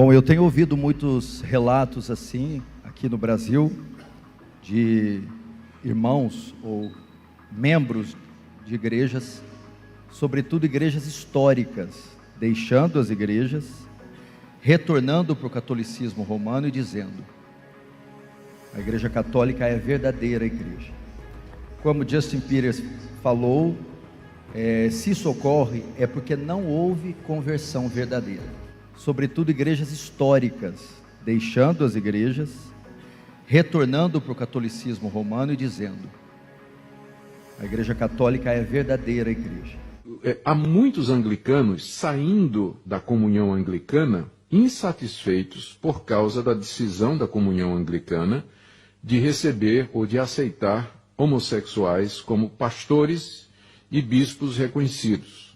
Bom, eu tenho ouvido muitos relatos assim, aqui no Brasil, de irmãos ou membros de igrejas, sobretudo igrejas históricas, deixando as igrejas, retornando para o catolicismo romano e dizendo: a igreja católica é a verdadeira igreja. Como Justin Peters falou, se isso ocorre é porque não houve conversão verdadeira. Sobretudo igrejas históricas, deixando as igrejas, retornando para o catolicismo romano e dizendo: a igreja católica é a verdadeira igreja. Há muitos anglicanos saindo da comunhão anglicana insatisfeitos por causa da decisão da comunhão anglicana de receber ou de aceitar homossexuais como pastores e bispos reconhecidos.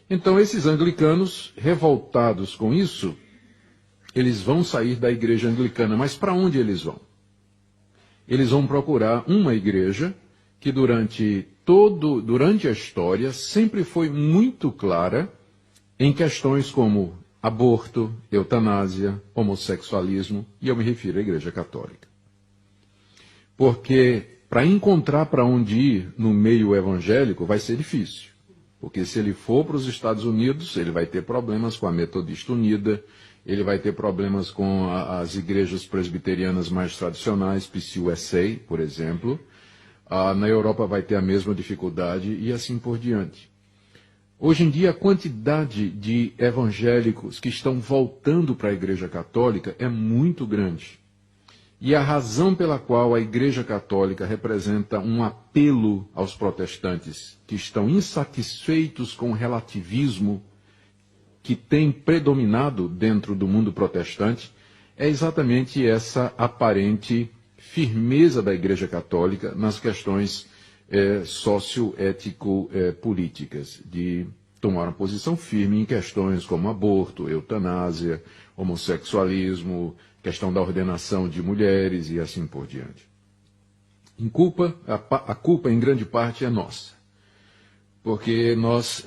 Então, esses anglicanos, revoltados com isso, eles vão sair da igreja anglicana. Mas para onde eles vão? Eles vão procurar uma igreja que durante a história sempre foi muito clara em questões como aborto, eutanásia, homossexualismo, e eu me refiro à Igreja Católica. Porque para encontrar para onde ir no meio evangélico vai ser difícil. Porque se ele for para os Estados Unidos, ele vai ter problemas com a Metodista Unida, ele vai ter problemas com as igrejas presbiterianas mais tradicionais, PCUSA, por exemplo. Na Europa vai ter a mesma dificuldade e assim por diante. Hoje em dia, a quantidade de evangélicos que estão voltando para a Igreja Católica é muito grande. E a razão pela qual a Igreja Católica representa um apelo aos protestantes que estão insatisfeitos com o relativismo que tem predominado dentro do mundo protestante é exatamente essa aparente firmeza da Igreja Católica nas questões socioético-políticas, de tomar uma posição firme em questões como aborto, eutanásia, homossexualismo, questão da ordenação de mulheres e assim por diante. A culpa em grande parte é nossa, porque nós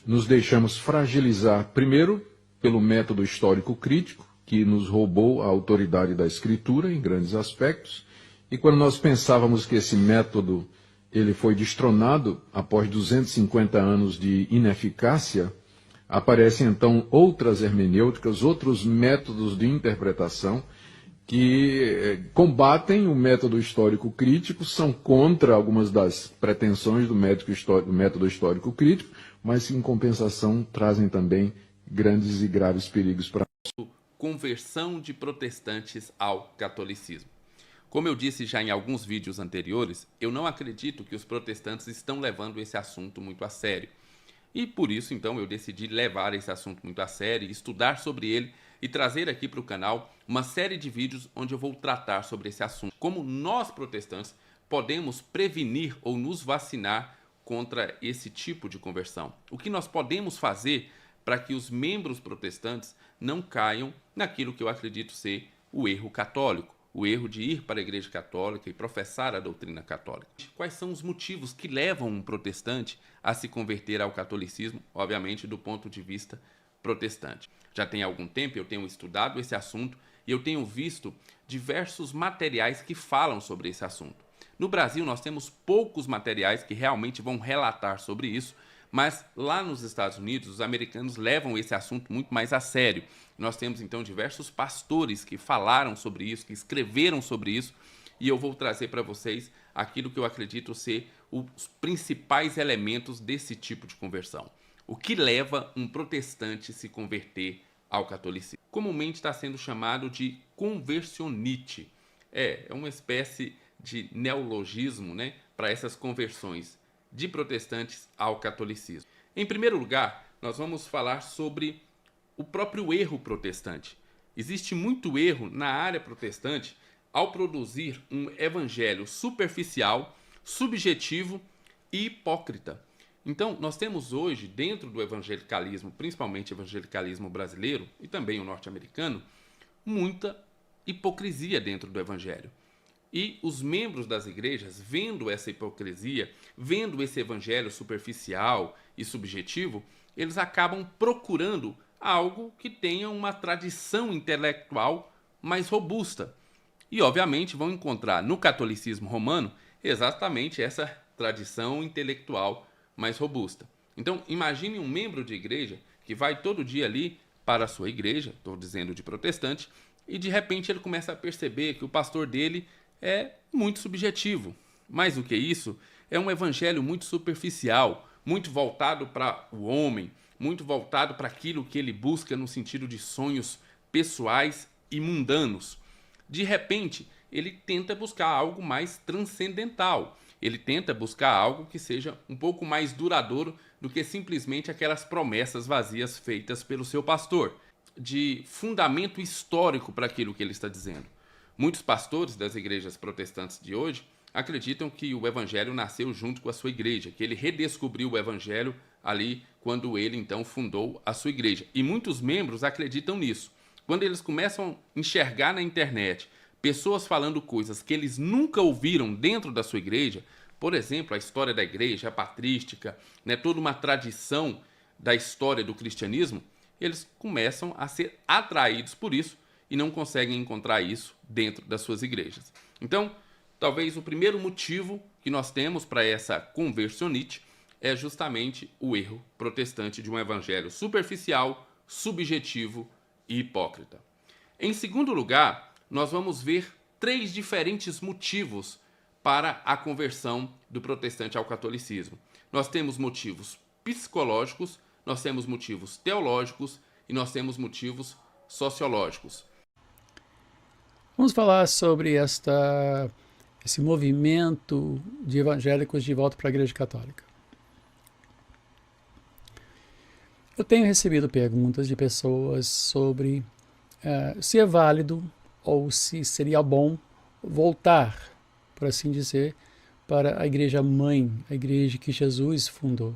nos deixamos fragilizar, primeiro, pelo método histórico crítico, que nos roubou a autoridade da Escritura em grandes aspectos, e quando nós pensávamos que esse método ele foi destronado após 250 anos de ineficácia, aparecem então outras hermenêuticas, outros métodos de interpretação que combatem o método histórico crítico, são contra algumas das pretensões do método histórico crítico, mas em compensação trazem também grandes e graves perigos para conversão de protestantes ao catolicismo. Como eu disse já em alguns vídeos anteriores, eu não acredito que os protestantes estão levando esse assunto muito a sério. E por isso, então, eu decidi levar esse assunto muito a sério, estudar sobre ele e trazer aqui para o canal uma série de vídeos onde eu vou tratar sobre esse assunto. Como nós, protestantes, podemos prevenir ou nos vacinar contra esse tipo de conversão. O que nós podemos fazer para que os membros protestantes não caiam naquilo que eu acredito ser o erro católico, o erro de ir para a Igreja Católica e professar a doutrina católica. Quais são os motivos que levam um protestante a se converter ao catolicismo, obviamente do ponto de vista protestante? Já tem algum tempo eu tenho estudado esse assunto e eu tenho visto diversos materiais que falam sobre esse assunto. No Brasil nós temos poucos materiais que realmente vão relatar sobre isso, mas lá nos Estados Unidos, os americanos levam esse assunto muito mais a sério. Nós temos então diversos pastores que falaram sobre isso, que escreveram sobre isso, e eu vou trazer para vocês aquilo que eu acredito ser os principais elementos desse tipo de conversão. O que leva um protestante a se converter ao catolicismo? Comumente está sendo chamado de conversionite. É uma espécie de neologismo, né, para essas conversões de protestantes ao catolicismo. Em primeiro lugar, nós vamos falar sobre o próprio erro protestante. Existe muito erro na área protestante ao produzir um evangelho superficial, subjetivo e hipócrita. Então, nós temos hoje, dentro do evangelicalismo, principalmente o evangelicalismo brasileiro e também o norte-americano, muita hipocrisia dentro do evangelho. E os membros das igrejas, vendo essa hipocrisia, vendo esse evangelho superficial e subjetivo, eles acabam procurando algo que tenha uma tradição intelectual mais robusta. E, obviamente, vão encontrar no catolicismo romano exatamente essa tradição intelectual mais robusta. Então, imagine um membro de igreja que vai todo dia ali para a sua igreja, estou dizendo de protestante, e de repente ele começa a perceber que o pastor dele é muito subjetivo. Mais do que isso, é um evangelho muito superficial, muito voltado para o homem, muito voltado para aquilo que ele busca no sentido de sonhos pessoais e mundanos. De repente, ele tenta buscar algo mais transcendental. Ele tenta buscar algo que seja um pouco mais duradouro do que simplesmente aquelas promessas vazias feitas pelo seu pastor, de fundamento histórico para aquilo que ele está dizendo. Muitos pastores das igrejas protestantes de hoje acreditam que o evangelho nasceu junto com a sua igreja, que ele redescobriu o evangelho ali quando ele então fundou a sua igreja. E muitos membros acreditam nisso. Quando eles começam a enxergar na internet pessoas falando coisas que eles nunca ouviram dentro da sua igreja, por exemplo, a história da igreja, a patrística, né, toda uma tradição da história do cristianismo, eles começam a ser atraídos por isso e não conseguem encontrar isso dentro das suas igrejas. Então, talvez o primeiro motivo que nós temos para essa conversionite é justamente o erro protestante de um evangelho superficial, subjetivo e hipócrita. Em segundo lugar, nós vamos ver 3 diferentes motivos para a conversão do protestante ao catolicismo. Nós temos motivos psicológicos, nós temos motivos teológicos e nós temos motivos sociológicos. Vamos falar sobre esse movimento de evangélicos de volta para a Igreja Católica. Eu tenho recebido perguntas de pessoas sobre se é válido ou se seria bom voltar, por assim dizer, para a igreja mãe, a igreja que Jesus fundou,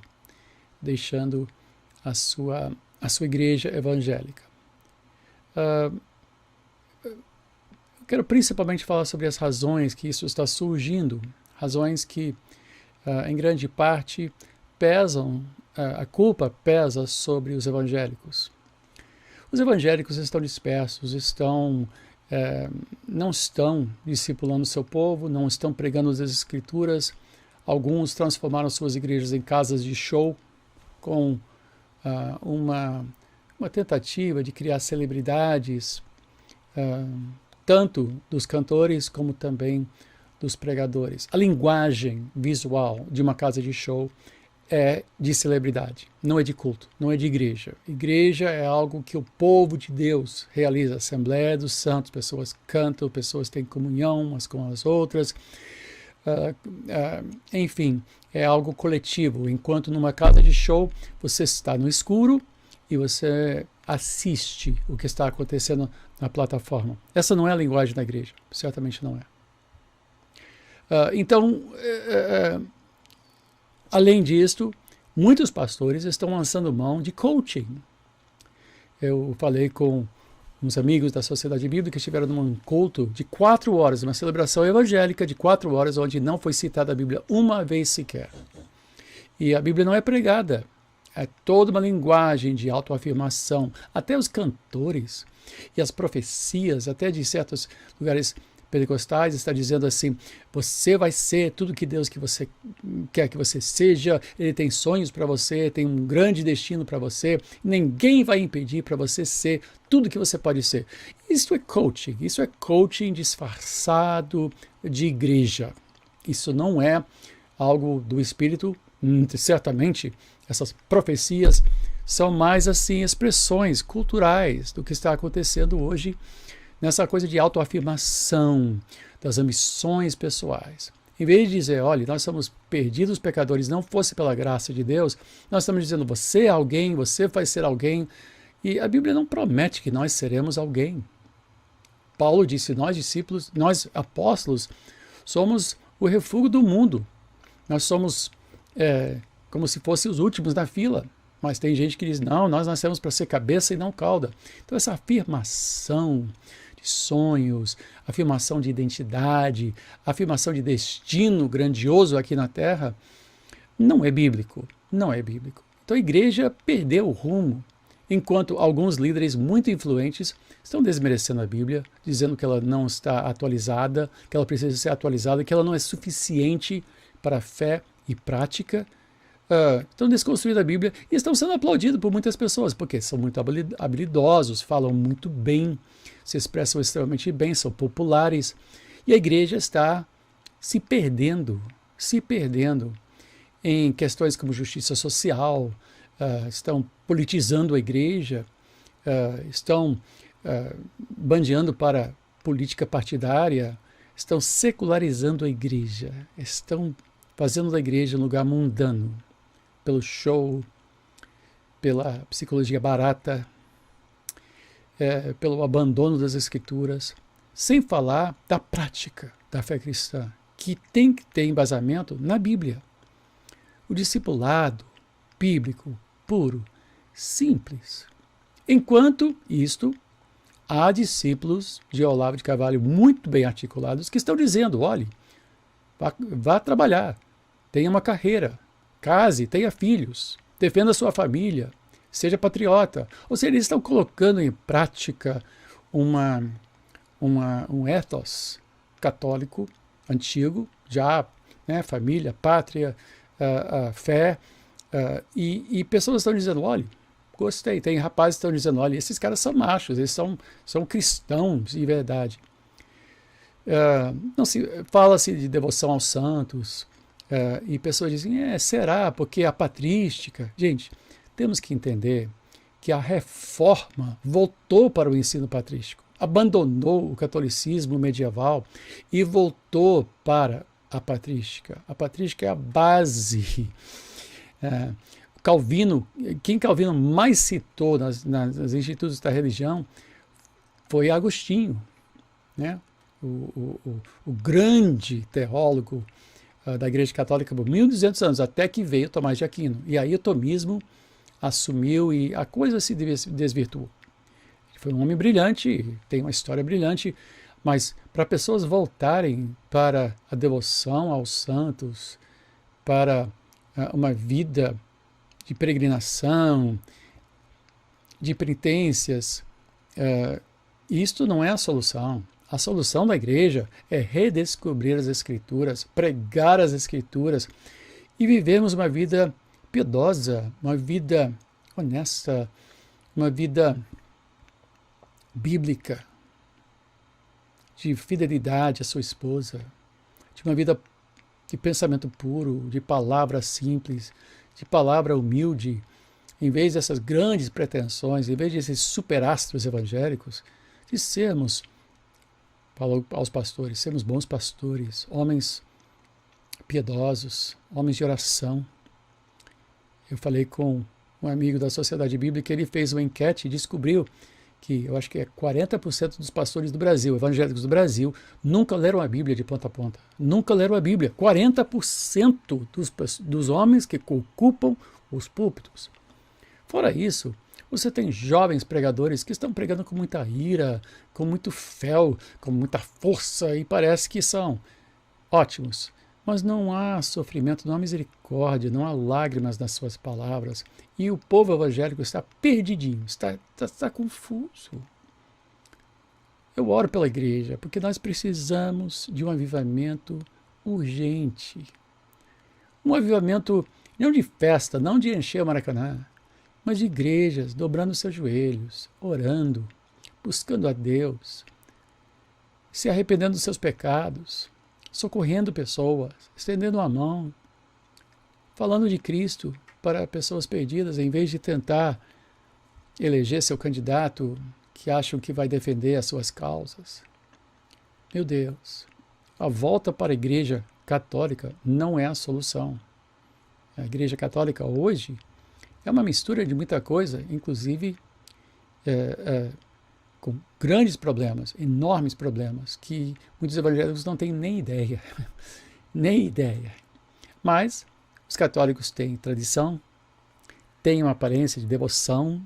deixando a sua igreja evangélica. Eu quero principalmente falar sobre as razões que isso está surgindo, razões que, em grande parte, pesam, a culpa pesa sobre os evangélicos. Os evangélicos estão dispersos, não estão discipulando o seu povo, não estão pregando as escrituras. Alguns transformaram suas igrejas em casas de show com uma tentativa de criar celebridades, tanto dos cantores como também dos pregadores. A linguagem visual de uma casa de show é de celebridade, não é de culto, não é de igreja. Igreja é algo que o povo de Deus realiza, Assembleia dos Santos, pessoas cantam, pessoas têm comunhão umas com as outras, enfim, é algo coletivo, enquanto numa casa de show você está no escuro e você assiste o que está acontecendo na plataforma. Essa não é a linguagem da igreja, certamente não é. Além disto, muitos pastores estão lançando mão de coaching. Eu falei com uns amigos da Sociedade Bíblica que estiveram num culto de 4 horas, uma celebração evangélica de 4 horas, onde não foi citada a Bíblia uma vez sequer. E a Bíblia não é pregada. É toda uma linguagem de autoafirmação. Até os cantores e as profecias, até de certos lugares pentecostais, está dizendo assim: você vai ser tudo que Deus que você quer que você seja, Ele tem sonhos para você, tem um grande destino para você, ninguém vai impedir para você ser tudo que você pode ser. Isso é coaching disfarçado de igreja. Isso não é algo do Espírito, certamente essas profecias são mais assim expressões culturais do que está acontecendo hoje nessa coisa de autoafirmação, das ambições pessoais. Em vez de dizer, olha, nós somos perdidos pecadores, não fosse pela graça de Deus, nós estamos dizendo, você é alguém, você vai ser alguém. E a Bíblia não promete que nós seremos alguém. Paulo disse, nós discípulos, nós apóstolos, somos o refúgio do mundo. Nós somos como se fossem os últimos da fila. Mas tem gente que diz, não, nós nascemos para ser cabeça e não cauda. Então essa afirmação de sonhos, afirmação de identidade, afirmação de destino grandioso aqui na Terra, não é bíblico. Não é bíblico. Então a igreja perdeu o rumo. enquanto alguns líderes muito influentes estão desmerecendo a Bíblia, dizendo que ela não está atualizada, que ela precisa ser atualizada, que ela não é suficiente para fé e prática. Estão desconstruindo a Bíblia e estão sendo aplaudidos por muitas pessoas, porque são muito habilidosos, falam muito bem, se expressam extremamente bem, são populares. E a igreja está se perdendo em questões como justiça social, estão politizando a igreja, estão bandeando para política partidária, estão secularizando a igreja, estão fazendo da igreja um lugar mundano, pelo show, pela psicologia barata, pelo abandono das escrituras, sem falar da prática da fé cristã, que tem que ter embasamento na Bíblia. O discipulado bíblico, puro, simples. Enquanto isto, há discípulos de Olavo de Carvalho muito bem articulados que estão dizendo, olhe, vá trabalhar, tenha uma carreira, case, tenha filhos, defenda a sua família, seja patriota. Ou seja, eles estão colocando em prática um ethos católico antigo, já, né, família, pátria, fé, e pessoas estão dizendo, olha, gostei. Tem rapazes que estão dizendo, olha, esses caras são machos, eles são cristãos de verdade. Não fala-se de devoção aos santos, e pessoas dizem, será? Porque a patrística... Gente, temos que entender que a reforma voltou para o ensino patrístico, abandonou o catolicismo medieval e voltou para a patrística. A patrística é a base. Quem Calvino mais citou nas institutos da religião foi Agostinho, né? O grande teólogo da Igreja Católica por 1200 anos, até que veio Tomás de Aquino. E aí o tomismo assumiu e a coisa se desvirtuou. Ele foi um homem brilhante, tem uma história brilhante, mas para pessoas voltarem para a devoção aos santos, para uma vida de peregrinação, de penitências, isto não é a solução. A solução da igreja é redescobrir as Escrituras, pregar as Escrituras e vivermos uma vida piedosa, uma vida honesta, uma vida bíblica, de fidelidade à sua esposa, de uma vida de pensamento puro, de palavra simples, de palavra humilde, em vez dessas grandes pretensões, em vez desses superastros evangélicos, de sermos, falou aos pastores, sermos bons pastores, homens piedosos, homens de oração. Eu falei com um amigo da Sociedade Bíblica, ele fez uma enquete e descobriu que, eu acho que 40% dos pastores do Brasil, evangélicos do Brasil, nunca leram a Bíblia de ponta a ponta. Nunca leram a Bíblia. 40% dos homens que ocupam os púlpitos. Fora isso, você tem jovens pregadores que estão pregando com muita ira, com muito fel, com muita força, e parece que são ótimos. Mas não há sofrimento, não há misericórdia, não há lágrimas nas suas palavras. E o povo evangélico está perdidinho, está confuso. Eu oro pela igreja, porque nós precisamos de um avivamento urgente. Um avivamento não de festa, não de encher o Maracanã, mas de igrejas dobrando seus joelhos, orando, buscando a Deus, se arrependendo dos seus pecados, socorrendo pessoas, estendendo a mão, falando de Cristo para pessoas perdidas, em vez de tentar eleger seu candidato que acham que vai defender as suas causas. Meu Deus, a volta para a Igreja Católica não é a solução. A Igreja Católica hoje é uma mistura de muita coisa, inclusive com grandes problemas, enormes problemas, que muitos evangélicos não têm nem ideia. Nem ideia. Mas os católicos têm tradição, têm uma aparência de devoção,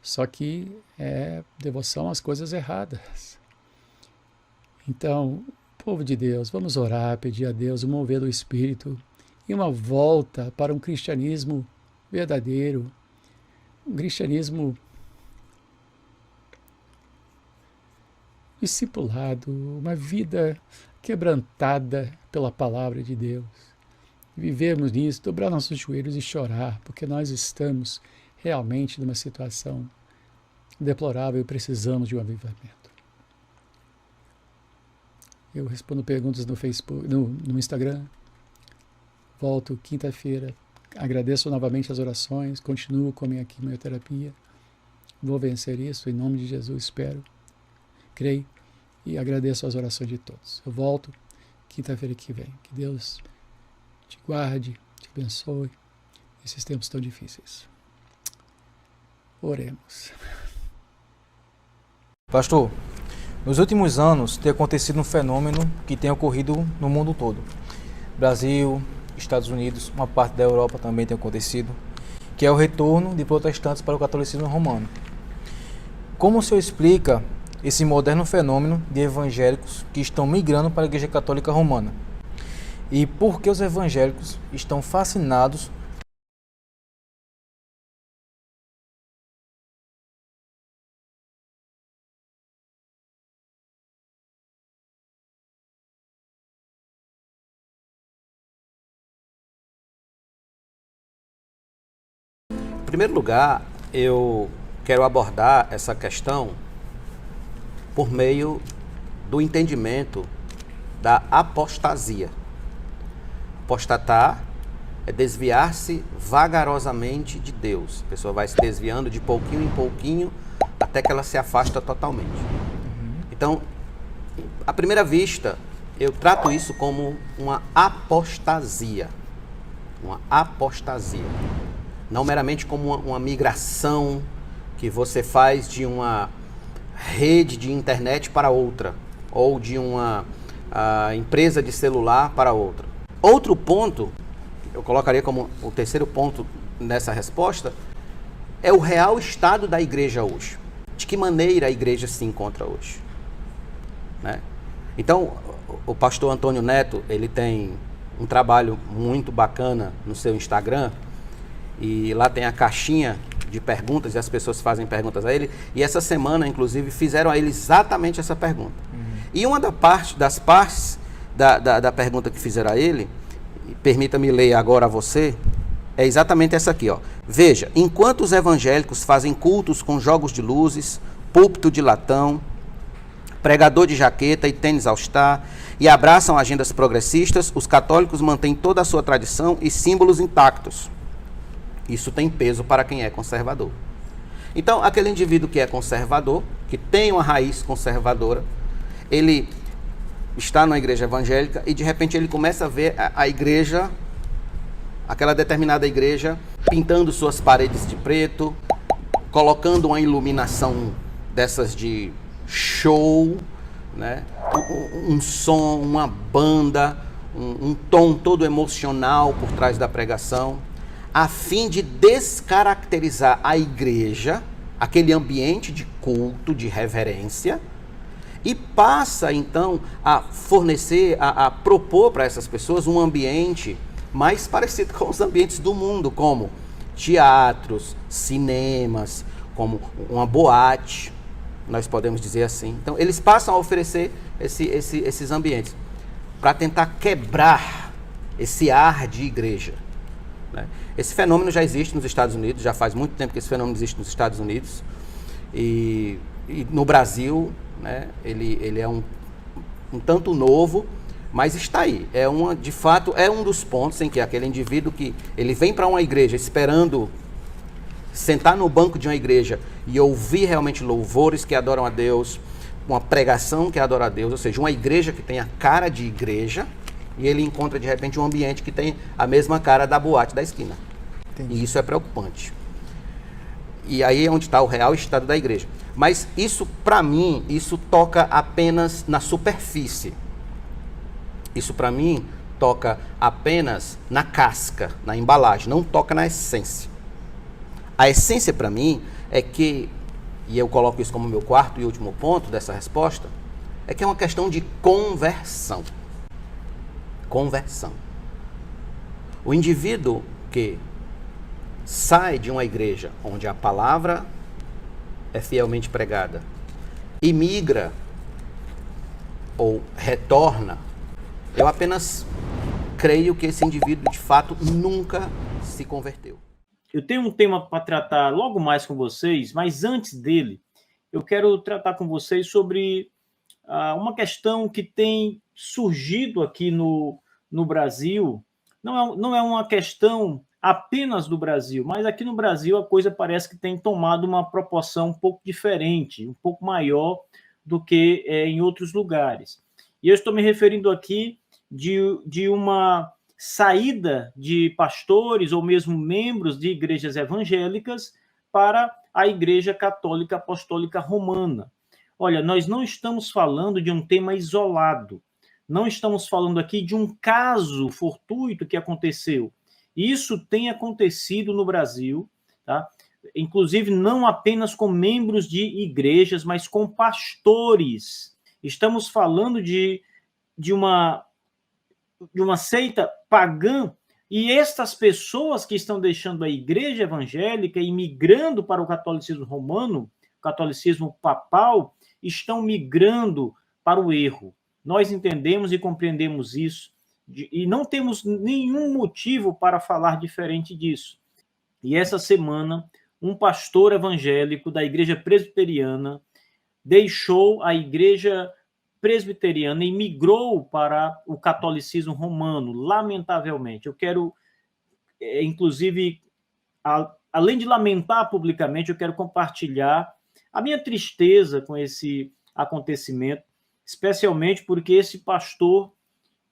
só que é devoção às coisas erradas. Então, povo de Deus, vamos orar, pedir a Deus o mover do Espírito e uma volta para um cristianismo verdadeiro, um cristianismo discipulado, uma vida quebrantada pela palavra de Deus. Vivermos nisso, dobrar nossos joelhos e chorar, porque nós estamos realmente numa situação deplorável e precisamos de um avivamento. Eu respondo perguntas no Facebook, no Instagram. Volto quinta-feira. Agradeço novamente as orações. Continuo com a minha quimioterapia. Vou vencer isso em nome de Jesus, espero. Creio e agradeço as orações de todos. Eu volto quinta-feira que vem. Que Deus te guarde, te abençoe nesses tempos tão difíceis. Oremos. Pastor, nos últimos anos tem acontecido um fenômeno que tem ocorrido no mundo todo. Brasil, Estados Unidos, uma parte da Europa também tem acontecido, que é o retorno de protestantes para o catolicismo romano. Como o senhor explica esse moderno fenômeno de evangélicos que estão migrando para a Igreja Católica Romana? E por que os evangélicos estão fascinados Em primeiro lugar, eu quero abordar essa questão por meio do entendimento da apostasia. Apostatar é desviar-se vagarosamente de Deus. A pessoa vai se desviando de pouquinho em pouquinho até que ela se afasta totalmente. Então, à primeira vista, eu trato isso como uma apostasia. Uma apostasia. Não meramente como uma migração que você faz de uma rede de internet para outra, ou de uma empresa de celular para outra. Outro ponto, eu colocaria como o terceiro ponto nessa resposta, é o real estado da igreja hoje. De que maneira a igreja se encontra hoje, né? Então, o pastor Antônio Neto, ele tem um trabalho muito bacana no seu Instagram, e lá tem a caixinha de perguntas e as pessoas fazem perguntas a ele, e essa semana, inclusive, fizeram a ele exatamente essa pergunta. E uma das partes da pergunta que fizeram a ele, permita-me ler agora a você, é exatamente essa aqui, ó. Veja, enquanto os evangélicos fazem cultos com jogos de luzes, púlpito de latão, pregador de jaqueta e tênis all-star, e abraçam agendas progressistas, os católicos mantêm toda a sua tradição e símbolos intactos. Isso tem peso para quem é conservador. Então, aquele indivíduo que é conservador, que tem uma raiz conservadora, ele está numa igreja evangélica e de repente ele começa a ver a igreja, aquela determinada igreja, pintando suas paredes de preto, colocando uma iluminação dessas de show, né? Um som, uma banda, um tom todo emocional por trás da pregação, a fim de descaracterizar a igreja, aquele ambiente de culto, de reverência, e passa então a fornecer, a propor para essas pessoas um ambiente mais parecido com os ambientes do mundo, como teatros, cinemas, como uma boate, nós podemos dizer assim. Então eles passam a oferecer esses ambientes para tentar quebrar esse ar de igreja, né? Esse fenômeno já existe nos Estados Unidos, já faz muito tempo que esse fenômeno existe nos Estados Unidos, e no Brasil, né, ele é um tanto novo, mas está aí. De fato, é um dos pontos em que aquele indivíduo que ele vem para uma igreja esperando sentar no banco de uma igreja e ouvir realmente louvores que adoram a Deus, uma pregação que adora a Deus, ou seja, uma igreja que tem a cara de igreja, e ele encontra de repente um ambiente que tem a mesma cara da boate da esquina. Entendi. E isso é preocupante. E aí é onde está o real estado da igreja. Mas isso, para mim, isso toca apenas na superfície. Isso, para mim, toca apenas na casca, na embalagem, não toca na essência. A essência, para mim, é que, e eu coloco isso como meu quarto e último ponto dessa resposta, é que é uma questão de conversão. Conversão. O indivíduo que sai de uma igreja onde a palavra é fielmente pregada e migra ou retorna, eu apenas creio que esse indivíduo de fato nunca se converteu. Eu tenho um tema para tratar logo mais com vocês, mas antes dele, eu quero tratar com vocês sobre uma questão que tem surgido aqui no Brasil. Não é uma questão apenas do Brasil, mas aqui no Brasil a coisa parece que tem tomado uma proporção um pouco diferente, um pouco maior do que em outros lugares. E eu estou me referindo aqui de uma saída de pastores ou mesmo membros de igrejas evangélicas para a Igreja Católica Apostólica Romana. Olha, nós não estamos falando de um tema isolado, não estamos falando aqui de um caso fortuito que aconteceu. Isso tem acontecido no Brasil, tá? Inclusive não apenas com membros de igrejas, mas com pastores. Estamos falando de uma seita pagã, e estas pessoas que estão deixando a igreja evangélica e migrando para o catolicismo romano, o catolicismo papal, estão migrando para o erro. Nós entendemos e compreendemos isso, e não temos nenhum motivo para falar diferente disso. E essa semana, um pastor evangélico da igreja presbiteriana deixou a igreja presbiteriana e migrou para o catolicismo romano, lamentavelmente. Eu quero, inclusive, além de lamentar publicamente, eu quero compartilhar a minha tristeza com esse acontecimento, especialmente porque esse pastor,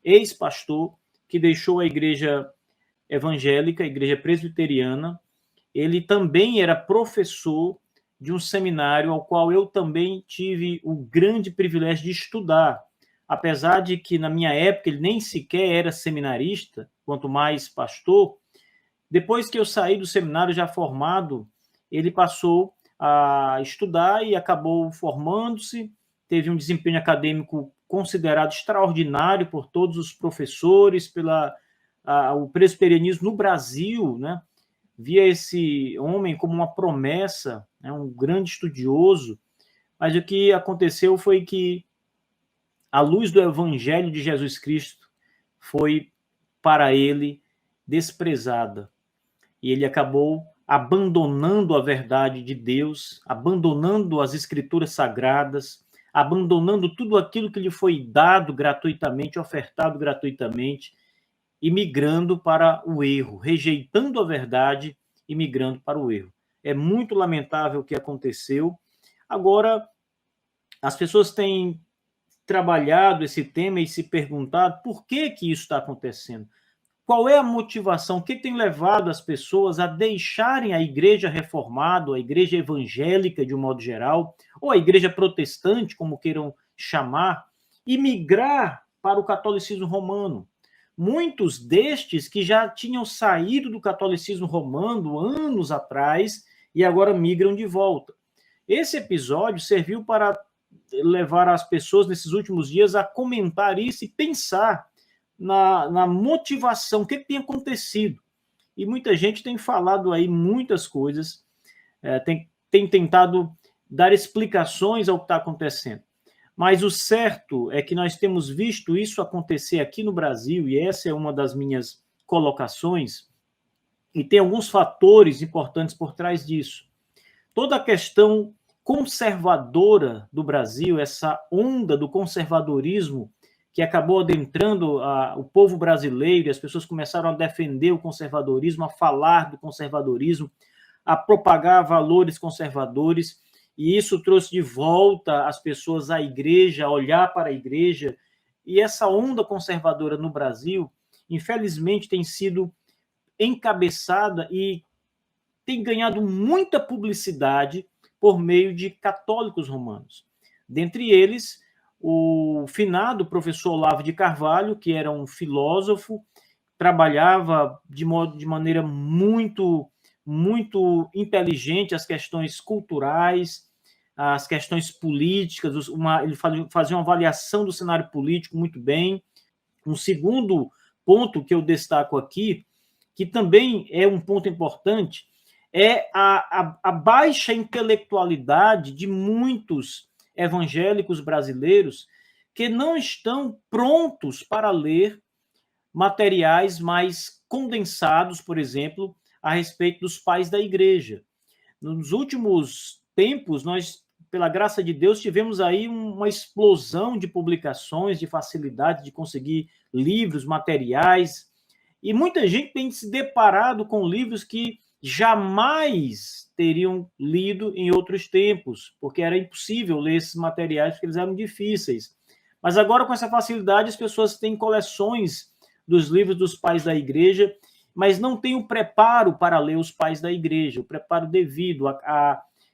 ex-pastor, que deixou a igreja evangélica, a igreja presbiteriana, ele também era professor de um seminário ao qual eu também tive o grande privilégio de estudar, apesar de que na minha época ele nem sequer era seminarista, quanto mais pastor. Depois que eu saí do seminário já formado, ele passou a estudar e acabou formando-se, teve um desempenho acadêmico considerado extraordinário por todos os professores, o presbiterianismo no Brasil, né? Via esse homem como uma promessa, né, um grande estudioso, mas o que aconteceu foi que a luz do Evangelho de Jesus Cristo foi, para ele, desprezada. E ele acabou abandonando a verdade de Deus, abandonando as Escrituras Sagradas, abandonando tudo aquilo que lhe foi dado gratuitamente, ofertado gratuitamente, e migrando para o erro, rejeitando a verdade e migrando para o erro. É muito lamentável o que aconteceu. Agora, as pessoas têm trabalhado esse tema e se perguntado por que isso está acontecendo. Qual é a motivação? O que tem levado as pessoas a deixarem a igreja reformada, a igreja evangélica de um modo geral, ou a igreja protestante, como queiram chamar, e migrar para o catolicismo romano? Muitos destes que já tinham saído do catolicismo romano anos atrás e agora migram de volta. Esse episódio serviu para levar as pessoas nesses últimos dias a comentar isso e pensar na motivação, o que tem acontecido. E muita gente tem falado aí muitas coisas, tem tentado dar explicações ao que está acontecendo. Mas o certo é que nós temos visto isso acontecer aqui no Brasil, e essa é uma das minhas colocações, e tem alguns fatores importantes por trás disso. Toda a questão conservadora do Brasil, essa onda do conservadorismo que acabou adentrando o povo brasileiro, e as pessoas começaram a defender o conservadorismo, a falar do conservadorismo, a propagar valores conservadores, e isso trouxe de volta as pessoas à igreja, a olhar para a igreja, e essa onda conservadora no Brasil, infelizmente, tem sido encabeçada e tem ganhado muita publicidade por meio de católicos romanos. Dentre eles, o finado professor Olavo de Carvalho, que era um filósofo, trabalhava de maneira muito inteligente as questões culturais, as questões políticas, ele fazia uma avaliação do cenário político muito bem. Um segundo ponto que eu destaco aqui, que também é um ponto importante, é a baixa intelectualidade de muitos evangélicos brasileiros que não estão prontos para ler materiais mais condensados, por exemplo, a respeito dos pais da igreja. Nos últimos tempos, nós, pela graça de Deus, tivemos aí uma explosão de publicações, de facilidade de conseguir livros, materiais, e muita gente tem se deparado com livros que jamais teriam lido em outros tempos, porque era impossível ler esses materiais, porque eles eram difíceis. Mas agora, com essa facilidade, as pessoas têm coleções dos livros dos pais da igreja, mas não têm o preparo para ler os pais da igreja, o preparo devido.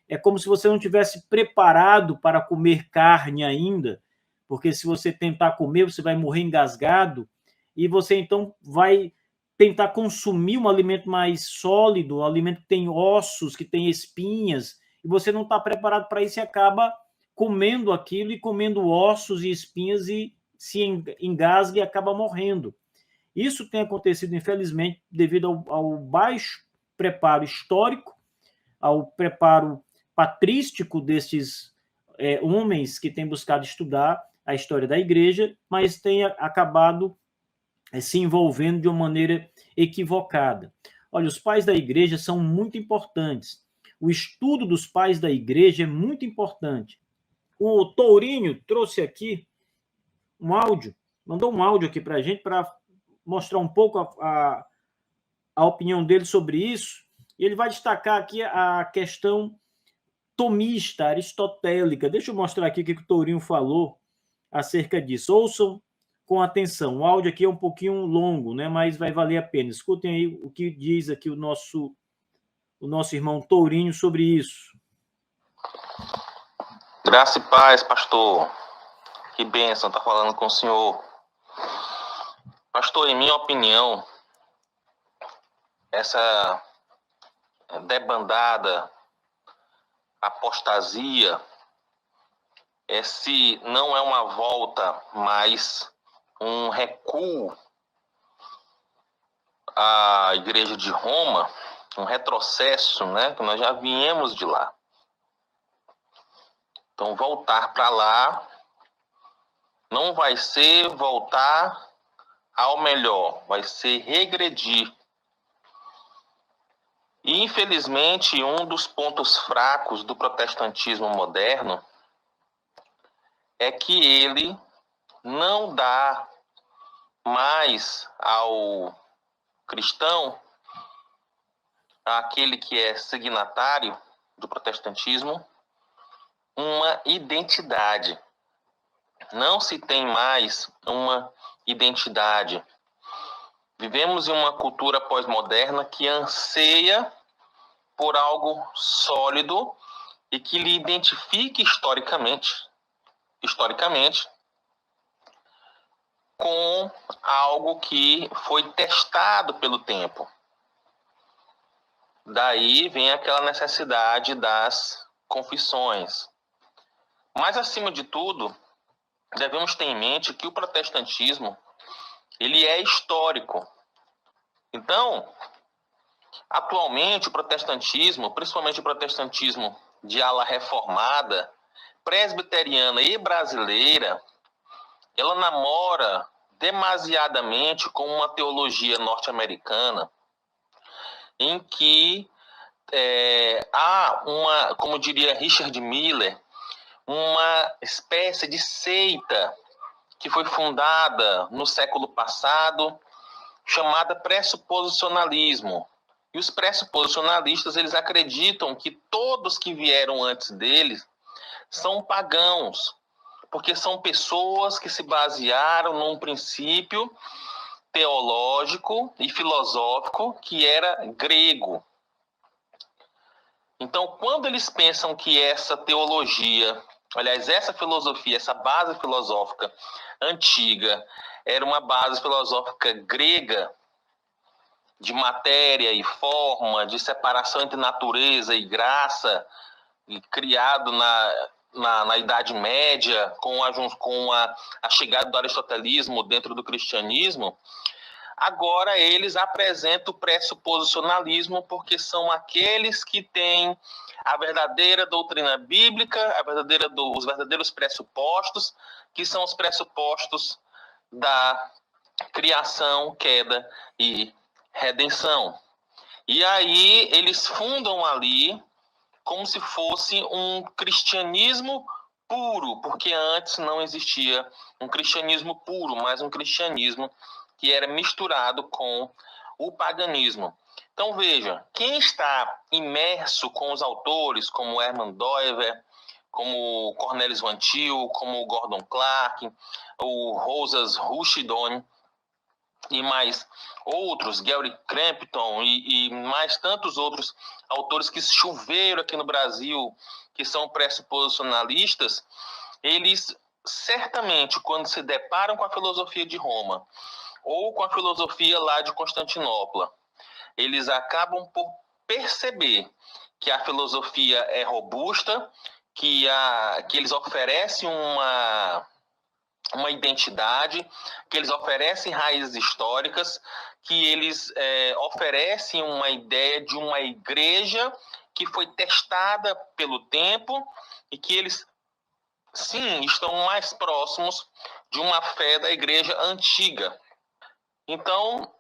É como se você não tivesse preparado para comer carne ainda, porque se você tentar comer, você vai morrer engasgado, e você então vai tentar consumir um alimento mais sólido, um alimento que tem ossos, que tem espinhas, e você não está preparado para isso e acaba comendo aquilo e comendo ossos e espinhas e se engasga e acaba morrendo. Isso tem acontecido, infelizmente, devido ao baixo preparo histórico, ao preparo patrístico desses homens que têm buscado estudar a história da igreja, mas têm acabado se envolvendo de uma maneira equivocada. Olha, os pais da igreja são muito importantes. O estudo dos pais da igreja é muito importante. O Tourinho trouxe aqui um áudio, mandou um áudio aqui para a gente, para mostrar um pouco a opinião dele sobre isso. E ele vai destacar aqui a questão tomista, aristotélica. Deixa eu mostrar aqui o que o Tourinho falou acerca disso. Ouçam com atenção. O áudio aqui é um pouquinho longo, né? Mas vai valer a pena. Escutem aí o que diz aqui o nosso irmão Tourinho sobre isso. Graça e paz, pastor. Que bênção estar falando com o senhor. Pastor, em minha opinião, essa debandada, apostasia, esse não é uma volta, mas um recuo à Igreja de Roma, um retrocesso, né, que nós já viemos de lá. Então, voltar para lá não vai ser voltar ao melhor, vai ser regredir. E, infelizmente, um dos pontos fracos do protestantismo moderno é que ele não dá mais ao cristão, àquele que é signatário do protestantismo, uma identidade. Não se tem mais uma identidade. Vivemos em uma cultura pós-moderna que anseia por algo sólido e que lhe identifique historicamente com algo que foi testado pelo tempo. Daí vem aquela necessidade das confissões. Mas, acima de tudo, devemos ter em mente que o protestantismo, ele é histórico. Então, atualmente, o protestantismo, principalmente o protestantismo de ala reformada, presbiteriana e brasileira, ela namora demasiadamente com uma teologia norte-americana, em que há uma, como diria Richard Miller, uma espécie de seita que foi fundada no século passado, chamada pressuposicionalismo. E os pressuposicionalistas, eles acreditam que todos que vieram antes deles são pagãos, porque são pessoas que se basearam num princípio teológico e filosófico que era grego. Então, quando eles pensam que essa teologia, aliás, essa filosofia, essa base filosófica antiga, era uma base filosófica grega, de matéria e forma, de separação entre natureza e graça, criado na Idade Média, com a chegada do aristotelismo dentro do cristianismo, agora eles apresentam o pressuposicionalismo, porque são aqueles que têm a verdadeira doutrina bíblica, os verdadeiros pressupostos, que são os pressupostos da criação, queda e redenção. E aí eles fundam ali como se fosse um cristianismo puro, porque antes não existia um cristianismo puro, mas um cristianismo que era misturado com o paganismo. Então veja, quem está imerso com os autores como Herman Doiver, como Cornelius Van Til, como Gordon Clark, o Rosas Rushdon e mais outros, Gary Crampton e mais tantos outros autores que choveram aqui no Brasil, que são pressuposicionalistas, eles certamente, quando se deparam com a filosofia de Roma ou com a filosofia lá de Constantinopla, eles acabam por perceber que a filosofia é robusta, que eles oferecem uma identidade, que eles oferecem raízes históricas, que eles oferecem uma ideia de uma igreja que foi testada pelo tempo e que eles, sim, estão mais próximos de uma fé da igreja antiga. Então,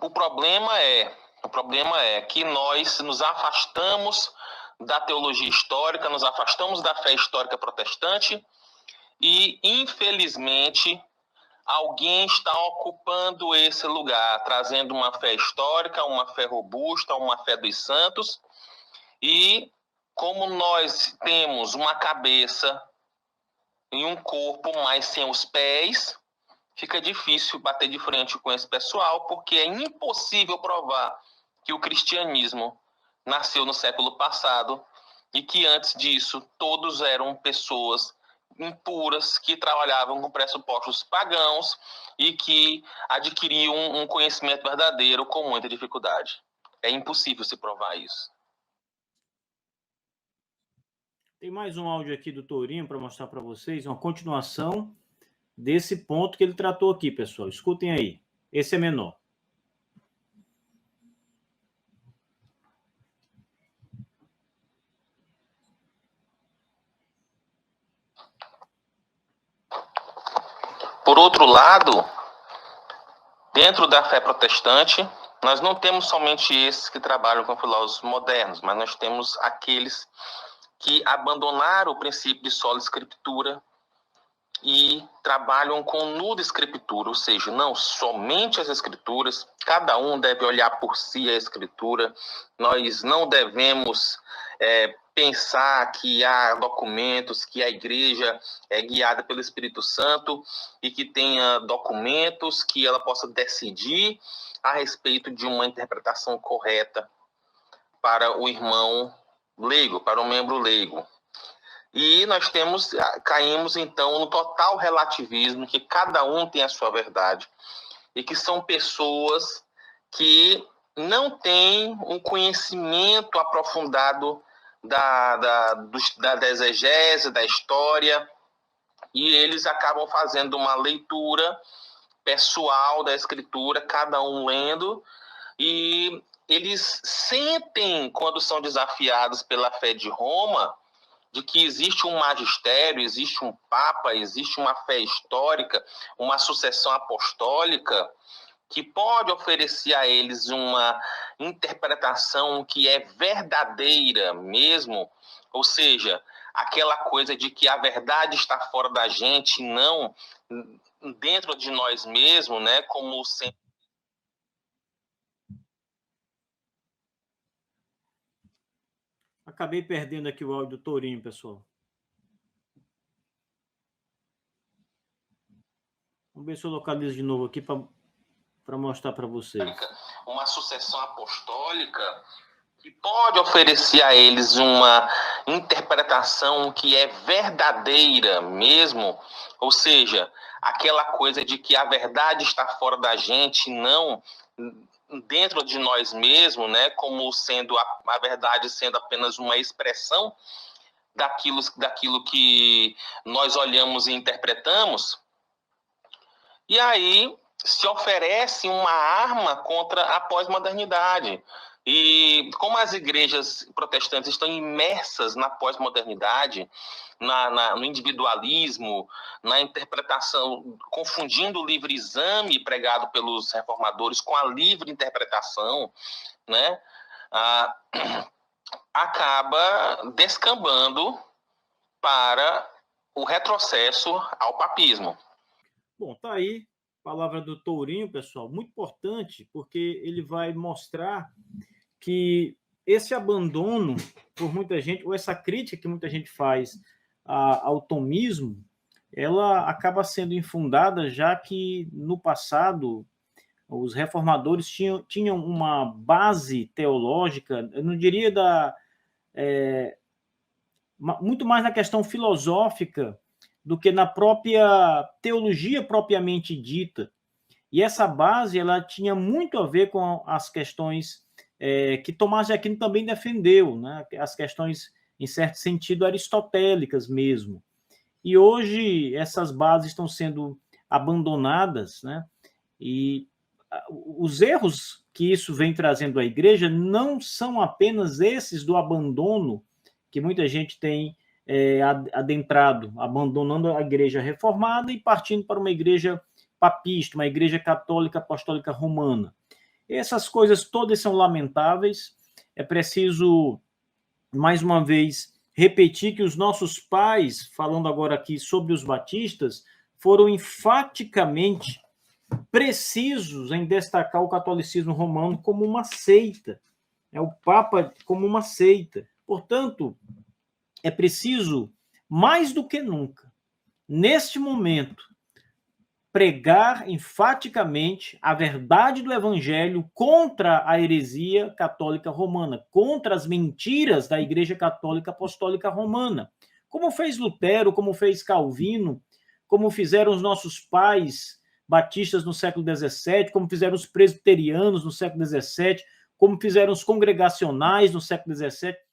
o problema é que nós nos afastamos da teologia histórica, nos afastamos da fé histórica protestante e, infelizmente, alguém está ocupando esse lugar, trazendo uma fé histórica, uma fé robusta, uma fé dos santos. E como nós temos uma cabeça e um corpo, mas sem os pés, fica difícil bater de frente com esse pessoal, porque é impossível provar que o cristianismo nasceu no século passado e que antes disso todos eram pessoas impuras que trabalhavam com pressupostos pagãos e que adquiriam um conhecimento verdadeiro com muita dificuldade. É impossível se provar isso. Tem mais um áudio aqui do Tourinho para mostrar para vocês, uma continuação desse ponto que ele tratou aqui, pessoal. Escutem aí. Esse é menor. Por outro lado, dentro da fé protestante, nós não temos somente esses que trabalham com filósofos modernos, mas nós temos aqueles que abandonaram o princípio de sola escritura e trabalham com nuda escritura, ou seja, não somente as escrituras, cada um deve olhar por si a escritura, nós não devemos pensar que há documentos, que a igreja é guiada pelo Espírito Santo e que tenha documentos que ela possa decidir a respeito de uma interpretação correta para o irmão leigo, para o membro leigo. E nós caímos então no total relativismo, que cada um tem a sua verdade e que são pessoas que não têm um conhecimento aprofundado da exegese, da história, e eles acabam fazendo uma leitura pessoal da escritura, cada um lendo, e eles sentem, quando são desafiados pela fé de Roma, de que existe um magistério, existe um papa, existe uma fé histórica, uma sucessão apostólica, que pode oferecer a eles uma interpretação que é verdadeira mesmo, ou seja, aquela coisa de que a verdade está fora da gente, não dentro de nós mesmos, né, como sempre. Acabei perdendo aqui o áudio do Tourinho, pessoal. Vamos ver se eu localizo de novo aqui para mostrar para vocês. Uma sucessão apostólica que pode oferecer a eles uma interpretação que é verdadeira mesmo, ou seja, aquela coisa de que a verdade está fora da gente, não dentro de nós mesmos, né, como sendo a verdade sendo apenas uma expressão daquilo que nós olhamos e interpretamos. E aí se oferece uma arma contra a pós-modernidade. E como as igrejas protestantes estão imersas na pós-modernidade, no individualismo, na interpretação, confundindo o livre exame pregado pelos reformadores com a livre interpretação, né, acaba descambando para o retrocesso ao papismo. Bom, tá aí a palavra do Tourinho, pessoal, muito importante, porque ele vai mostrar que esse abandono por muita gente, ou essa crítica que muita gente faz ao tomismo, ela acaba sendo infundada, já que no passado os reformadores tinham uma base teológica, eu não diria muito mais na questão filosófica do que na própria teologia propriamente dita. E essa base ela tinha muito a ver com as questões que Tomás de Aquino também defendeu, né? As questões, em certo sentido, aristotélicas mesmo. E hoje essas bases estão sendo abandonadas, né? E os erros que isso vem trazendo à igreja não são apenas esses do abandono que muita gente tem adentrado, abandonando a igreja reformada e partindo para uma igreja papista, uma igreja católica apostólica romana. Essas coisas todas são lamentáveis. É preciso, mais uma vez, repetir que os nossos pais, falando agora aqui sobre os batistas, foram enfaticamente precisos em destacar o catolicismo romano como uma seita, o Papa como uma seita. Portanto, é preciso, mais do que nunca, neste momento, pregar enfaticamente a verdade do Evangelho contra a heresia católica romana, contra as mentiras da Igreja Católica Apostólica Romana, como fez Lutero, como fez Calvino, como fizeram os nossos pais batistas no século XVII, como fizeram os presbiterianos no século XVII, como fizeram os congregacionais no século XVII.